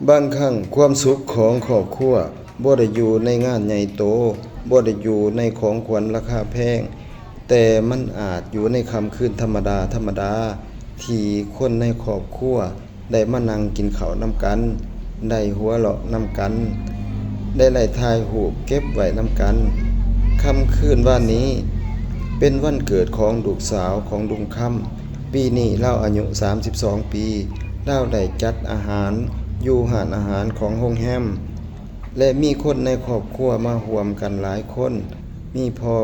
บางครั้งความสุขของครอบครัวบ่ได้อยู่ในงานใหญ่โตบ่ได้อยู่ในของขวัญราคาแพงแต่มันอาจอยู่ในค่ำคืนธรรมดาที่คนในครอบครัวได้มานั่งกินข้าวนำกันได้หัวเราะนำกันได้ไล่ถ่ายรูปเก็บไว้นำกันค่ำคืนวันนี้เป็นวันเกิดของลูกสาวของลุงค่ำปีนี้เล่าอายุ32 ปีเล่าได้จัดอาหารอยู่ร้านอาหารของโรงแรมและมีคนในครอบครัวมาร่วมกันหลายคนมีพ่อ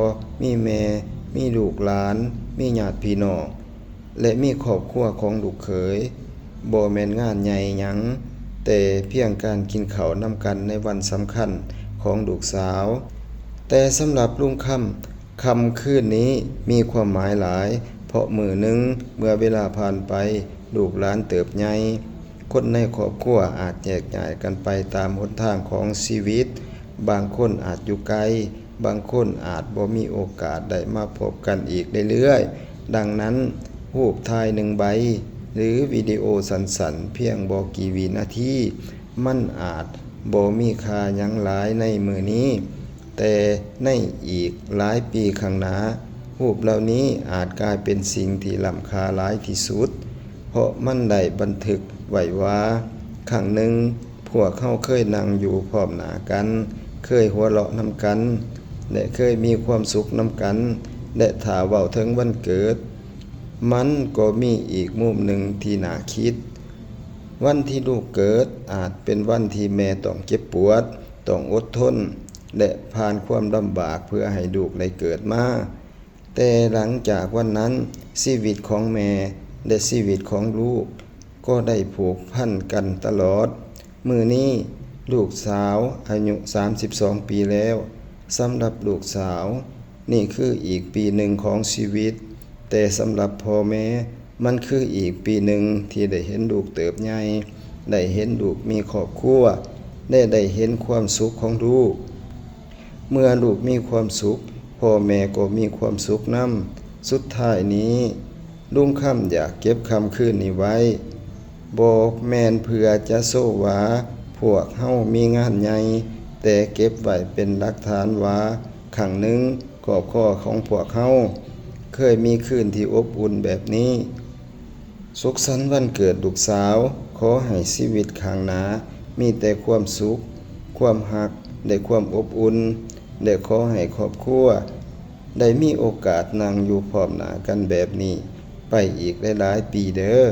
มีแม่มีลูกหลานมีญาติพี่น้องและมีครอบครัวของลูกเขยบ่แม่นงานใหญ่หยังแต่เพียงการกินข้าวนำกันในวันสำคัญของลูกสาวแต่สำหรับลุงค่ำคืนนี้มีความหมายหลายเพราะมื้อหนึ่งเมื่อเวลาผ่านไปลูกหลานเติบใหญ่คนในครอบครัวอาจแยกย้ายกันไปตามหนทางของชีวิตบางคนอาจอยู่ไกลบางคนอาจบ่มีโอกาสได้มาพบกันอีกเรื่อยๆดังนั้นรูปถ่าย1 ใบหรือวิดีโอสั้นๆเพียงบ่กี่วินาทีมันอาจบ่มีค่าหยังหลายในมื้อนี้แต่ในอีกหลายปีข้างหน้ารูปเหล่านี้อาจกลายเป็นสิ่งที่ล้ำค่าหลายที่สุดเพราะมันได้บันทึกไว้ว่าครั้งหนึ่งพวกเขาเคยนั่งอยู่พร้อมหน้ากันเคยหัวเราะนำกันและเคยมีความสุขนำกันและถ้าเว้าถึงวันเกิดมันก็มีอีกมุมหนึ่งที่น่าคิดวันที่ลูกเกิดอาจเป็นวันที่แม่ต้องเจ็บปวดต้องอดทนและผ่านความลำบากเพื่อให้ลูกได้เกิดมาแต่หลังจากวันนั้นชีวิตของแม่และชีวิตของลูกก็ได้ผูกพันกันตลอดมื้อนี้ลูกสาวอายุ32 ปีแล้วสำหรับลูกสาวนี่คืออีกปีหนึ่งของชีวิตแต่สำหรับพ่อแม่มันคืออีกปีหนึ่งที่ได้เห็นลูกเติบใหญ่ได้เห็นลูกมีครอบครัวได้เห็นความสุขของลูกเมื่อลูกมีความสุขพ่อแม่ก็มีความสุขนำสุดท้ายนี้ลุงค่ำอยากเก็บค่ำคืนนี้ไว้บ่แม่นเพื่อจะโซว่าพวกเฮามีงานใหญ่แต่เก็บไว้เป็นหลักฐานว่าครั้งหนึ่งครอบครัวของพวกเฮาเคยมีคืนที่อบอุ่นแบบนี้สุขสันต์วันเกิดลูกสาวขอให้ชีวิตข้างหน้ามีแต่ความสุขความรักและความอบอุ่นและขอให้ครอบครัวได้มีโอกาสนั่งอยู่พร้อมหน้ากันแบบนี้ไปอีกหลายๆปีเด้อ